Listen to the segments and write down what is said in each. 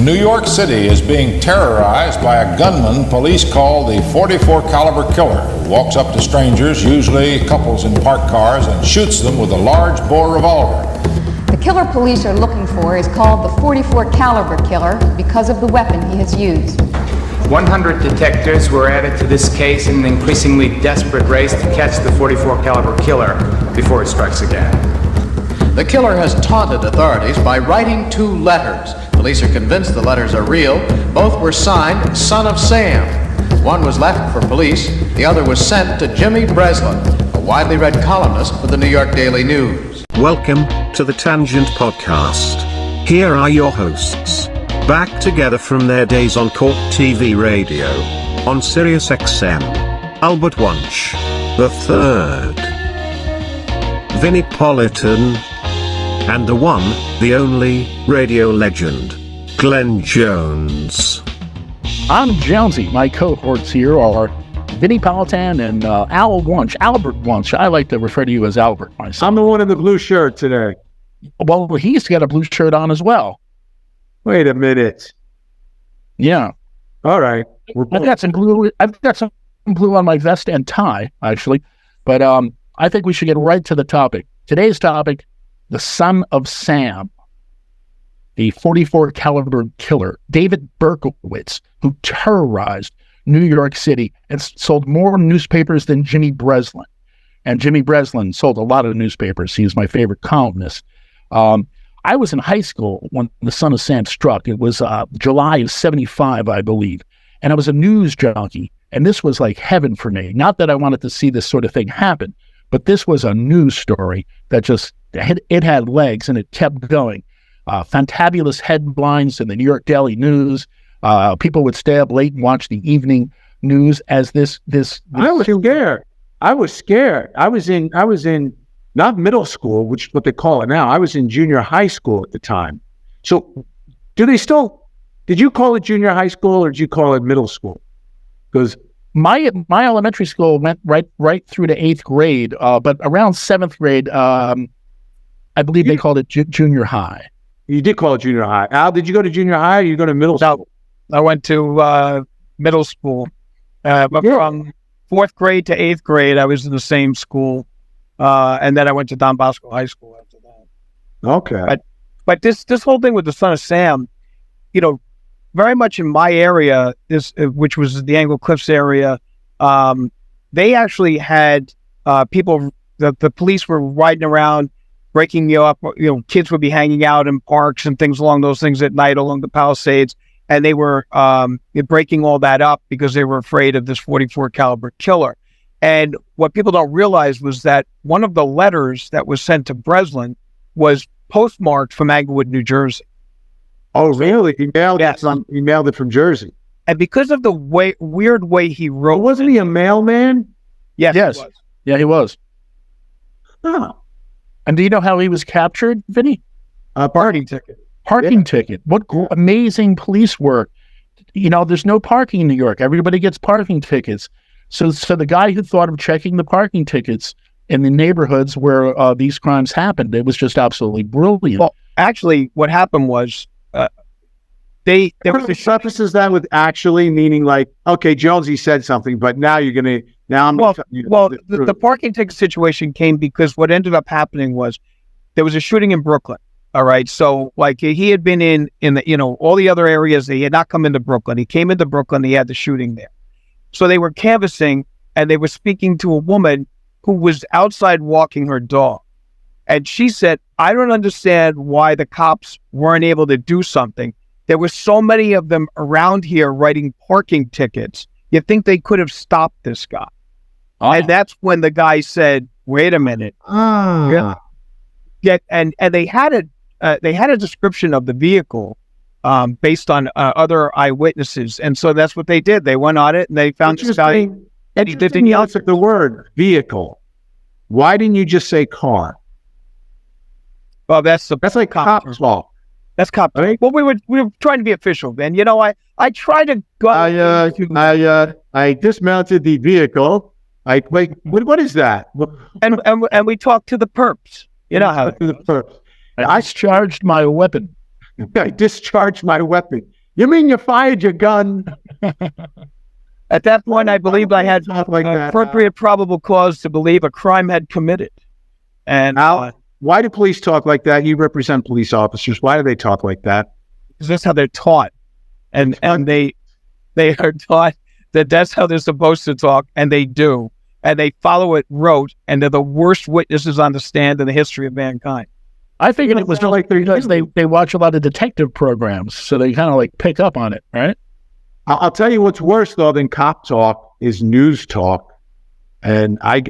New York City is being terrorized by a gunman police call the .44 caliber killer, who walks up to strangers, usually couples in parked cars, and shoots them with a large bore revolver. The killer police are looking for is called the .44 caliber killer because of the weapon he has used. 100 detectives were added to this case in an increasingly desperate race to catch the .44 caliber killer before it strikes again. The killer has taunted authorities by writing 2 letters. Police are convinced the letters are real. Both were signed Son of Sam. One was left for police, the other was sent to Jimmy Breslin, a widely read columnist for the New York Daily News. Welcome to the Tangent Podcast. Here are your hosts, back together from their days on Court TV radio, on Sirius XM, Albert Wunsch the Third, Vinnie Politan, and the one, the only, radio legend, Glenn Jones. I'm Jonesy. My cohorts here are Vinnie Politan and Albert Wunsch. I like to refer to you as Albert myself. I'm the one in the blue shirt today. Well, he's got a blue shirt on as well. Wait a minute. Yeah. All right. I've got some blue on my vest and tie, actually. But I think we should get right to the topic. Today's topic: the Son of Sam, the .44 caliber killer, David Berkowitz, who terrorized New York City and sold more newspapers than Jimmy Breslin. And Jimmy Breslin sold a lot of newspapers. He was my favorite columnist. I was in high school when the Son of Sam struck. It was July of '75, I believe. And I was a news junkie. And this was like heaven for me. Not that I wanted to see this sort of thing happen, but this was a news story that just, it had legs and it kept going. Fantabulous headlines in the New York Daily News. People would stay up late and watch the evening news as this. I was scared. I was in not middle school, which is what they call it now. I was in junior high school at the time. So did you call it junior high school or did you call it middle school? Because my elementary school went right through to 8th grade, but around 7th grade, I believe they called it junior high. You did call it junior high. Al, did you go to junior high or did you go to middle school? I went to middle school. But from 4th grade to 8th grade, I was in the same school. And then I went to Don Bosco High School after that. Okay. But this whole thing with the Son of Sam, very much in my area, which was the Angle Cliffs area, they actually had people. The police were riding around, breaking you up. Kids would be hanging out in parks and things along those things at night along the Palisades, and they were breaking all that up because they were afraid of this .44 caliber killer. And what people don't realize was that one of the letters that was sent to Breslin was postmarked from Englewood, New Jersey. Oh, really? He mailed it from Jersey. And because of the weird way he wrote... Wasn't he a mailman? Yes. He was. Yeah, he was. Oh. And do you know how he was captured, Vinny? Parking ticket. Parking ticket. What amazing police work. There's no parking in New York. Everybody gets parking tickets. So the guy who thought of checking the parking tickets in the neighborhoods where these crimes happened, it was just absolutely brilliant. Well, actually, what happened was... They prefaces that with actually meaning like, okay, Jonesy said something, but now you're gonna the parking ticket situation came because what ended up happening was there was a shooting in Brooklyn. All right, so like he had been in the all the other areas. He had not come into Brooklyn. He came into Brooklyn. He had the shooting there. So they were canvassing and they were speaking to a woman who was outside walking her dog, and she said, "I don't understand why the cops weren't able to do something. There were so many of them around here writing parking tickets. You think they could have stopped this guy?" Oh. And that's when the guy said, "Wait a minute." Yeah. And they had a description of the vehicle based on other eyewitnesses, and so that's what they did. They went on it and they found this guy. And he didn't else at the word vehicle. Why didn't you just say car? Well, that's like cop's law. That's cop. Right? Well, we were trying to be official, man. I tried to go. I dismounted the vehicle. Wait, what is that? And we talked to the perps. You know how to the perps. I discharged my weapon. I discharged my weapon. You mean you fired your gun? At that point, I believed I had Talk like that. appropriate probable cause to believe a crime had committed. And Al, why do police talk like that? You represent police officers. Why do they talk like that? because that's how they're taught, and they are taught that that's how they're supposed to talk, and they do, and they follow it rote, and they're the worst witnesses on the stand in the history of mankind. I figured it was just like because they watch a lot of detective programs, so they kind of like pick up on it, right? I'll tell you what's worse though than cop talk is news talk, and I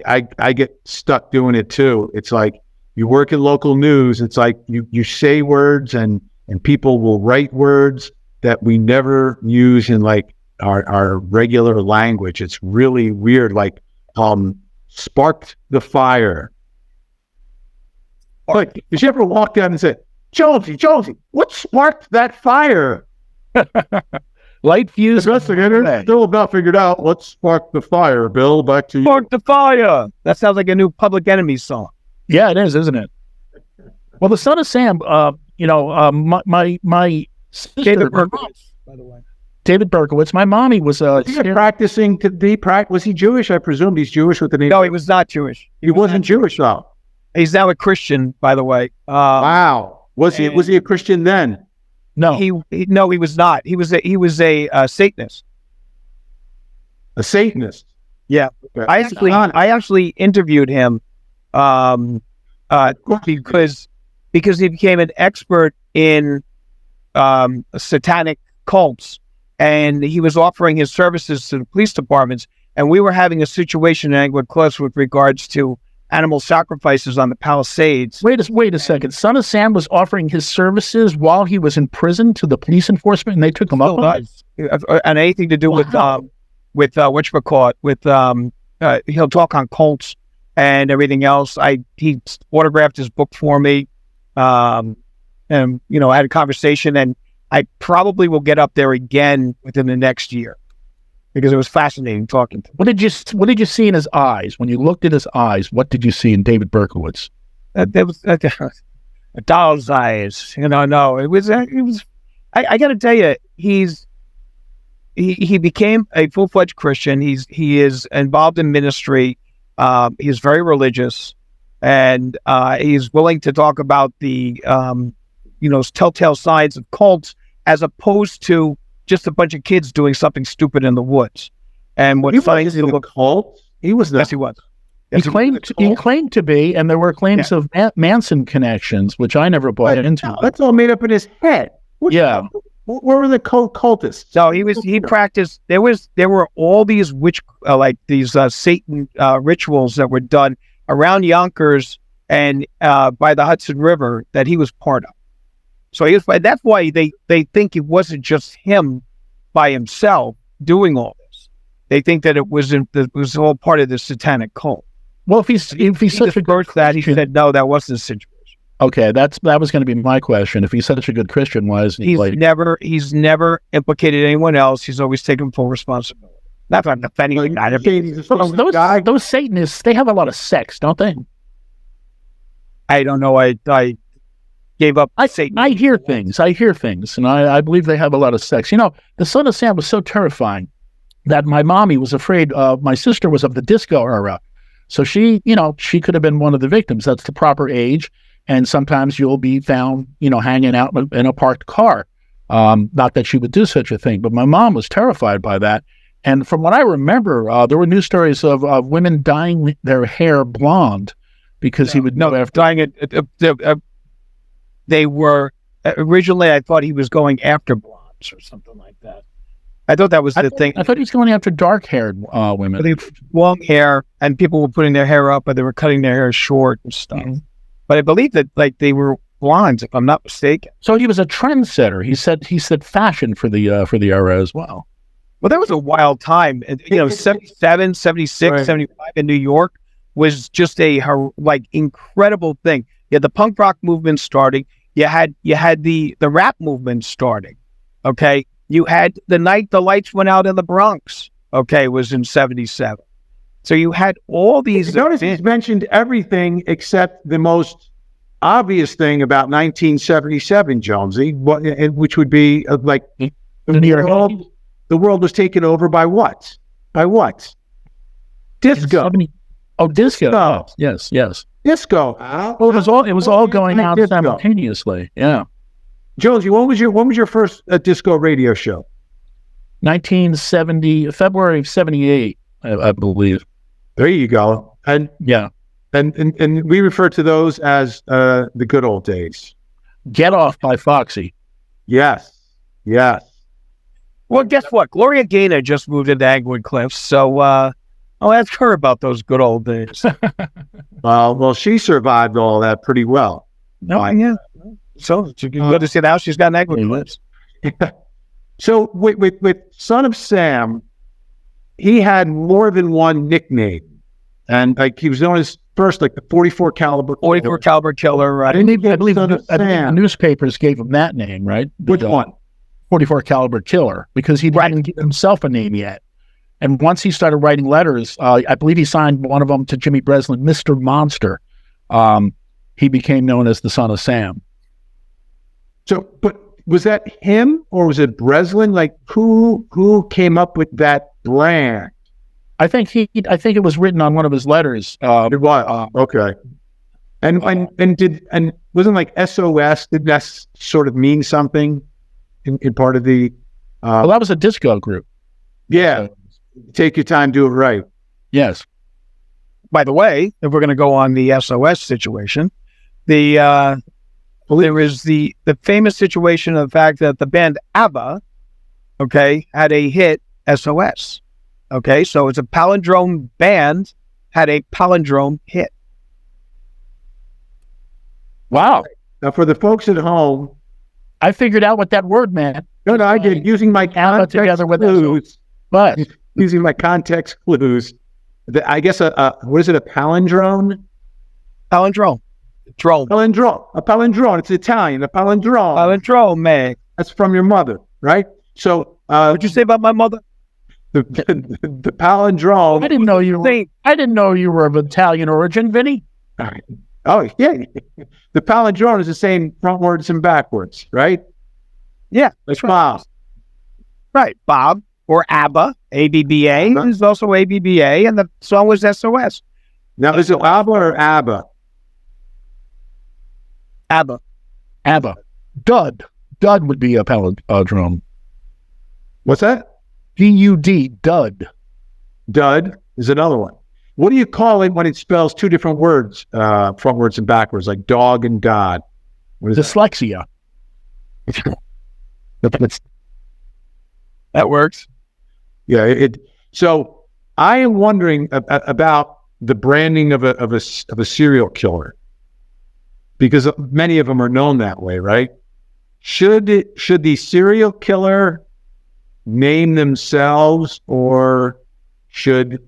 get stuck doing it too. It's like you work in local news. It's like you say words and people will write words that we never use in like our regular language. It's really weird. Like sparked the fire. Like, did you ever walk down and say, Jonesy, what sparked that fire? Light fuse. Investigator still about figured out what sparked the fire. Bill, back to you. Spark the fire. That sounds like a new Public Enemy song. Yeah, it is, isn't it? Well, the Son of Sam, my sister, David Berkowitz, by the way. David Berkowitz, my mommy was practicing to be was he Jewish? I presume he's Jewish with the name. No, he was not Jewish. He wasn't Jewish though. He's now a Christian, by the way. Wow. Was he a Christian then? No. He was not. He was a Satanist. A Satanist. Yeah. Okay. I actually interviewed him because he became an expert in satanic cults, and he was offering his services to the police departments, and we were having a situation in Englewood Close with regards to animal sacrifices on the Palisades. Wait a second. Son of Sam was offering his services while he was in prison to the police enforcement, and they took him up on it? And anything to do with whatchamacallit, he'll talk on cults and everything else. He autographed his book for me, and I had a conversation, and I probably will get up there again within the next year because it was fascinating talking to him. What did you see in his eyes when you looked at his eyes? What did you see in David Berkowitz? There was a doll's eyes. No, it was. I got to tell you, he became a full-fledged Christian. He is involved in ministry. He's very religious, and he's willing to talk about the telltale signs of cults as opposed to just a bunch of kids doing something stupid in the woods. And what he was in a cult? He was not. Yes, he was. Yes, he claimed to be, and there were claims of Manson connections, which I never bought into. That's all made up in his head. Yeah. Where were the cultists? So he practiced. There were all these Satan rituals that were done around Yonkers and by the Hudson River that he was part of. So that's why they think it wasn't just him by himself doing all this. They think that it was all part of the satanic cult. Well, if he's such a good Christian, he said no, that wasn't the situation. Okay, that was going to be my question. If he's such a good Christian, why isn't he? He's never implicated anyone else. He's always taken full responsibility. Not that I'm defending the guy. Those Satanists, they have a lot of sex, don't they? I don't know. I gave up. I hear things, and I believe they have a lot of sex. The Son of Sam was so terrifying that my mommy was afraid. My sister was of the disco era, so she could have been one of the victims. That's the proper age, and sometimes you'll be found, hanging out in a parked car. Not that she would do such a thing, but my mom was terrified by that. And from what I remember, there were news stories of women dyeing their hair blonde because he would know after dyeing it. They were originally. I thought he was going after blondes or something like that. I thought that was the thing. I thought he was going after dark-haired women. They long hair, and people were putting their hair up, but they were cutting their hair short and stuff. Mm-hmm. But I believe that they were blondes, if I'm not mistaken. So he was a trendsetter. He said fashion for the era as well. Well, that was a wild time. 77, 76, right. 75 in New York was just a incredible thing. You had the punk rock movement starting. You had the rap movement starting. Okay. You had the night the lights went out in the Bronx. Okay. Was in 77. So you had all these. Notice he's mentioned everything except the most obvious thing about 1977, Jonesy, which would be like the world was taken over by what? By what? Disco. Disco. Oh, yes. Disco. Well, it was all going out simultaneously. Yeah. Jonesy, when was your first disco radio show? 1970, February of 78, I believe. There you go. And yeah. And we refer to those as the good old days. Get Off by Foxy. Yes. Well, guess what? Gloria Gaynor just moved into Agwood Cliffs, so I'll ask her about those good old days. Well, she survived all that pretty well. Yeah. So it's good to see now she's got an Agwood Cliffs. So with Son of Sam, he had more than one nickname, and like he was known as first like the 44 caliber killer, right? I believe the newspapers gave him that name, right? Which one? 44 caliber killer, because he hadn't given himself a name yet. And once he started writing letters, I believe he signed one of them to Jimmy Breslin, Mr. Monster. He became known as the Son of Sam. So, but was that him or was it Breslin? Like who came up with that brand? I think it was written on one of his letters. It was okay. And wasn't like SOS? Did that sort of mean something in part of the? Well, that was a disco group. Yeah, take your time, do it right. Yes. By the way, if we're going to go on the SOS situation, there is the famous situation of the fact that the band ABBA, had a hit SOS. Okay, so it's a palindrome band had a palindrome hit. Wow. Now, for the folks at home, I figured out what that word meant. No, I did. Using my context together with clues. But using my context clues, I guess what is it? A palindrome? Palindrome. Palindrome. A palindrome. It's Italian. A palindrome. Palindrome, man. That's from your mother, right? So, what'd you say about my mother? The palindrome. I didn't know you were of Italian origin, Vinny. All right. Oh, yeah. The palindrome is the same frontwards and backwards, right? Yeah. Like Bob. Right. Bob or ABBA. ABBA. There's also ABBA, and the song was SOS. Now, is it ABBA or ABBA? ABBA. ABBA. Dud. Dud would be a palindrome. What's that? D-U-D. Dud. Dud is another one. What do you call it when it spells two different words, frontwards and backwards, like dog and God? Dyslexia. That works. Yeah. So I am wondering about the branding of a serial killer, because many of them are known that way, right? Should the serial killer name themselves, or should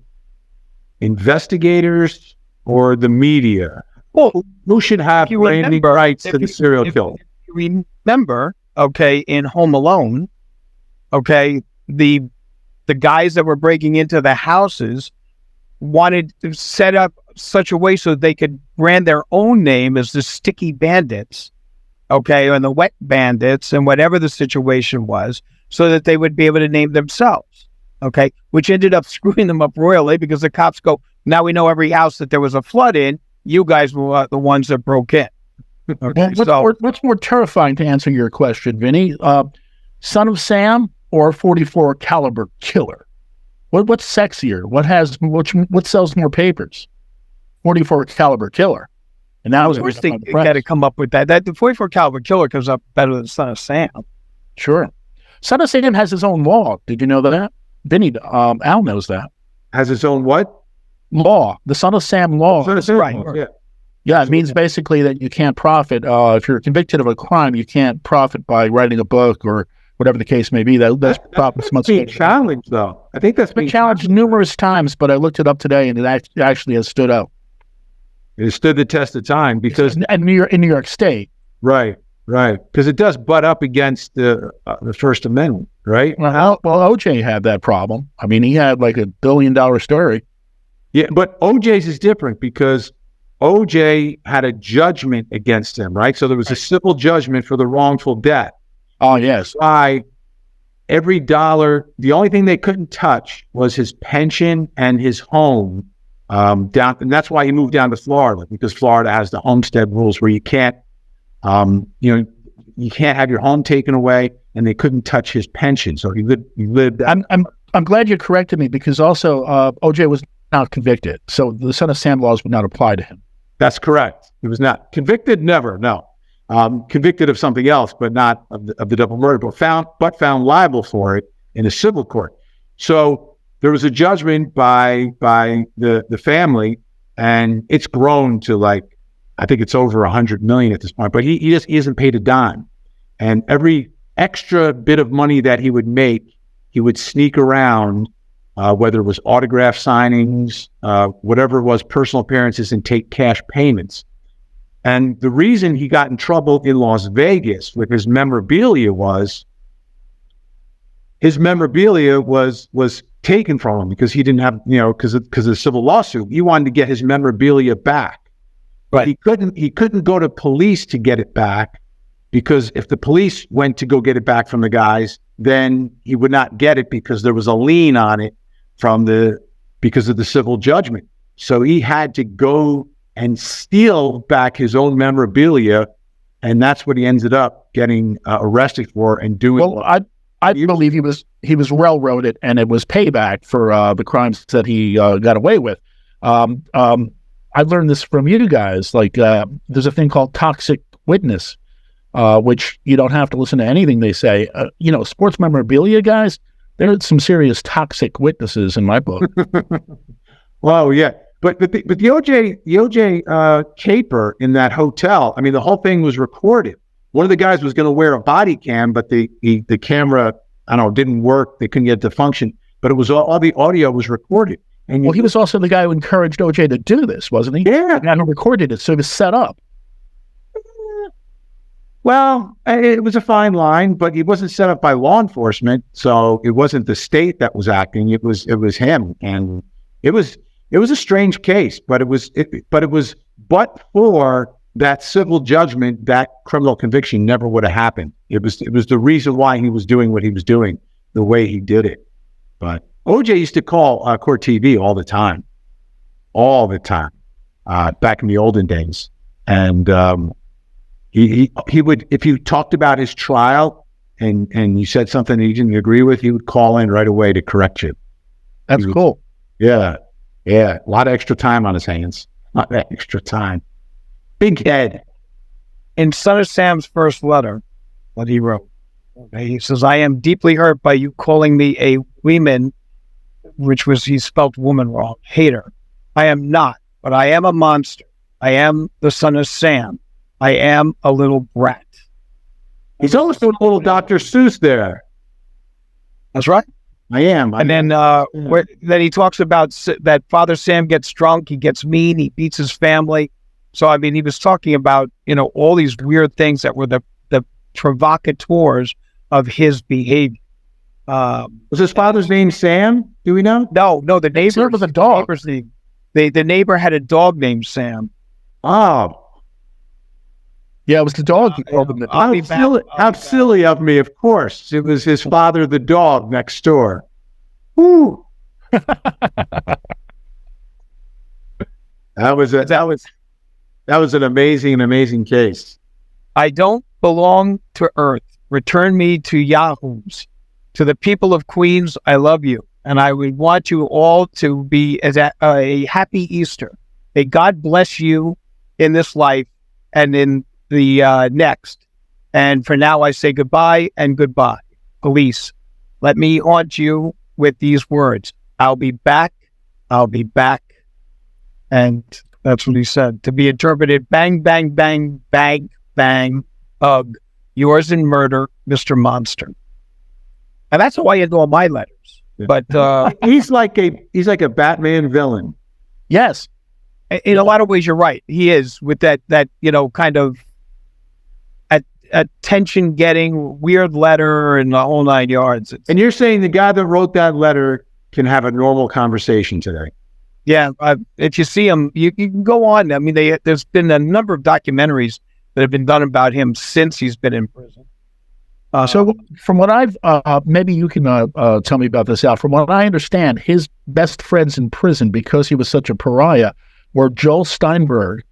investigators or the media? Well, who should have branding rights to the serial killer? If you remember, in Home Alone, the guys that were breaking into the houses wanted to set up such a way so they could brand their own name as the Sticky Bandits, and the Wet Bandits, and whatever the situation was, so that they would be able to name themselves, which ended up screwing them up royally, because the cops go, now we know every house that there was a flood in, you guys were the ones that broke in. What's more terrifying, to answer your question, Vinny? Son of Sam or 44 caliber killer? What's sexier? What sells more papers? 44 caliber killer. And that was the first thing you got to come up with that. The 44 caliber killer comes up better than Son of Sam. Sure. Son of Sam has his own law. Did you know that? Vinny, Al knows that. Has his own what? Law. The Son of Sam law. Right. Yeah. Yeah, it means basically that you can't profit. If you're convicted of a crime, you can't profit by writing a book or whatever the case may be. That's being challenged, though. I think that's been challenged numerous times, but I looked it up today, and it actually has stood out. It has stood the test of time because in New York State. Right. Because it does butt up against the First Amendment, right? Well, OJ had that problem. I mean, he had like $1 billion story. Yeah, but OJ's is different because OJ had a judgment against him, right? So there was a civil judgment for the wrongful death. Oh, yes. Why every dollar, the only thing they couldn't touch was his pension and his home down. And that's why he moved down to Florida, because Florida has the homestead rules where you can't, you can't have your home taken away, and they couldn't touch his pension. So he lived. I'm glad you corrected me, because also OJ was not convicted, so the Son of Sam laws would not apply to him. That's correct. He was not convicted. Never. No. Convicted of something else, but not of the double murder, but found liable for it in a civil court. So there was a judgment by the family, and it's grown to, like, I think it's over $100 million at this point. But he hasn't paid a dime, and every extra bit of money that he would make, he would sneak around, whether it was autograph signings, whatever it was, personal appearances, and take cash payments. And the reason he got in trouble in Las Vegas with his memorabilia was taken from him because he didn't have, because of the civil lawsuit. He wanted to get his memorabilia back, but he couldn't go to police to get it back, because if the police went to go get it back from the guys, then he would not get it because there was a lien on it because of the civil judgment. So he had to go and steal back his own memorabilia, and that's what he ended up getting arrested for and doing. Well, I believe he was railroaded, and it was payback for the crimes that he got away with. I learned this from you guys. Like, there's a thing called toxic witness, which you don't have to listen to anything they say. Sports memorabilia guys, there are some serious toxic witnesses in my book. Well, yeah. But the OJ caper in that hotel, I mean, the whole thing was recorded. One of the guys was going to wear a body cam, but the camera, I don't know, didn't work. They couldn't get it to function. But it was all the audio was recorded. And he was also the guy who encouraged OJ to do this, wasn't he? Yeah. The guy who recorded it, so it was set up. Well, it was a fine line, but it wasn't set up by law enforcement, so it wasn't the state that was acting. It was him, and it was a strange case, but for that civil judgment, that criminal conviction never would have happened. It was the reason why he was doing what he was doing, the way he did it. But OJ used to call Court TV all the time, back in the olden days, and he would, if you talked about his trial and you said something that he didn't agree with, he would call in right away to correct you. That's cool. Yeah. Yeah, a lot of extra time on his hands. A lot of extra time. Big head. In Son of Sam's first letter, what he wrote, he says, "I am deeply hurt by you calling me a woman," he spelled woman wrong, hater. "I am not, but I am a monster. I am the Son of Sam. I am a little brat." He's almost a little Dr. Seuss there. That's right. I am. And then then he talks about that Father Sam gets drunk, he gets mean, he beats his family. So, I mean, he was talking about, all these weird things that were the provocateurs of his behavior. Was his father's name Sam? Do we know? No, the neighbor was a dog. The neighbor had a dog named Sam. Oh. Yeah, it was the dog who called him the dog. How silly of me, of course. It was his father, the dog, next door. Woo. That was an amazing case. "I don't belong to Earth. Return me to Yahoos. To the people of Queens, I love you, and I would want you all to be a happy Easter. May God bless you in this life and in the next. And for now, I say goodbye and goodbye. Police, let me haunt you with these words. I'll be back. I'll be back." And that's what he said. To be interpreted, bang, bang, bang, bang, bang, ugh. Yours in murder, Mr. Monster. And that's how I end all my letters. But he's like a Batman villain. Yes. In a lot of ways, you're right. He is, with that kind of attention-getting weird letter and the whole nine yards. And you're saying the guy that wrote that letter can have a normal conversation today? Yeah, if you see him, you can go on. I mean, there's been a number of documentaries that have been done about him since he's been in prison. So from what I've, maybe you can tell me about this, Al. From what I understand, his best friends in prison, because he was such a pariah, were Joel Steinberg,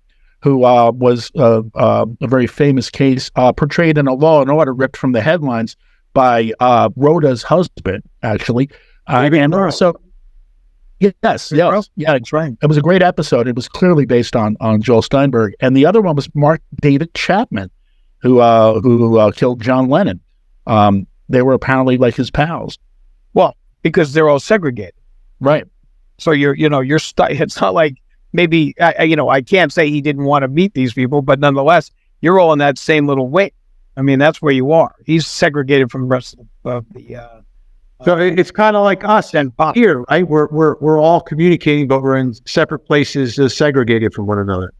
who was a very famous case portrayed in a Law and Order ripped from the headlines by Rhoda's husband, actually. And also, yes, yeah, That's right. it was a great episode. It was clearly based on Joel Steinberg. And the other one was Mark David Chapman, who killed John Lennon. They were apparently like his pals. Well, because they're all segregated. Right. So you're stuck. It's not like maybe, I can't say he didn't want to meet these people, but nonetheless, you're all in that same little wing. I mean, that's where you are. He's segregated from the rest of the. So it's kind of like us and here, right? We're all communicating, but we're in separate places, segregated from one another.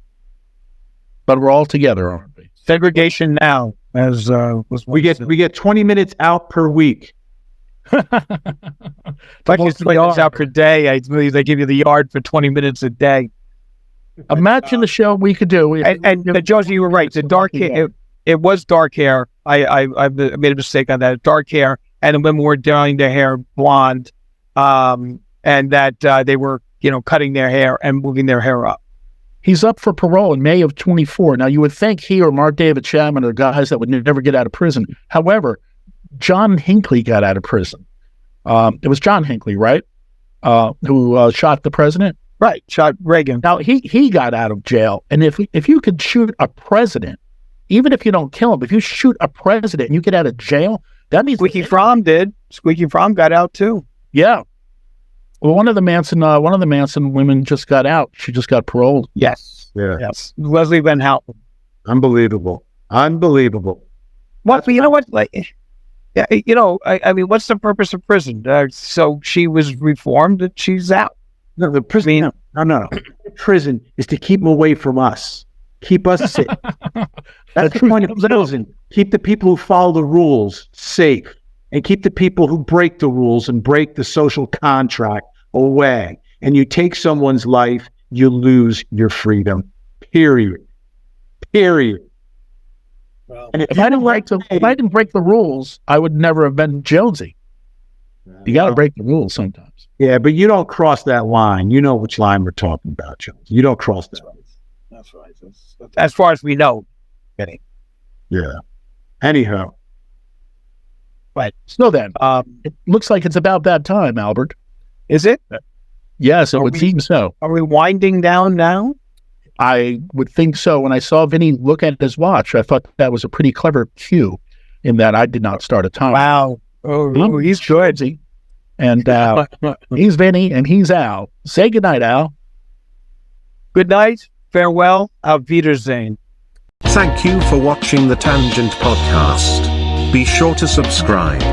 But we're all together, aren't we? Segregation now, as was We get 20 minutes out per week. like it's 20 minutes out per day. I believe they give you the yard for 20 minutes a day. Imagine the show we could do. And Josie, you were right. The dark hair, it was dark hair. I made a mistake on that. Dark hair, and the women were dyeing their hair blonde, and that they were, cutting their hair and moving their hair up. He's up for parole in May of 24. Now, you would think he or Mark David Chapman are guys that would never get out of prison. However, John Hinckley got out of prison. It was John Hinckley, right? Who shot the president? Right, shot Reagan. Now, he got out of jail. And if you could shoot a president, even if you don't kill him, if you shoot a president and you get out of jail, that means... Squeaky Fromm did. Squeaky Fromm got out, too. Yeah. Well, one of the Manson women just got out. She just got paroled. Yes. Yeah. Yes. Leslie Van Houten. Unbelievable. What? You know what? Like, yeah. I mean, what's the purpose of prison? So she was reformed and she's out. No, the prison. No. Prison is to keep them away from us. Keep us safe. That's the point of prison. Keep the people who follow the rules safe, and keep the people who break the rules and break the social contract away. And you take someone's life, you lose your freedom. Period. Well, And if I didn't break the rules, I would never have been Jonesy. You got to break the rules sometimes. Yeah, but you don't cross that line. You know which line we're talking about, Jones. You don't cross that. That's right. That's as far as we know. Benny. Yeah. Anyhow. Right. So then, it looks like it's about that time, Albert. Is it? Yes, it would seem so. Are we winding down now? I would think so. When I saw Vinny look at his watch, I thought that was a pretty clever cue in that I did not start a time. Wow. Oh, he's good. And he's Vinny and he's Al. Say goodnight, Al. Good night. Farewell. Auf Wiedersehen. Thank you for watching the Tangent Podcast. Be sure to subscribe,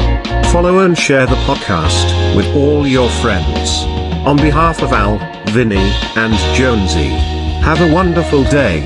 follow and share the podcast with all your friends. On behalf of Al, Vinny, and Jonesy, have a wonderful day.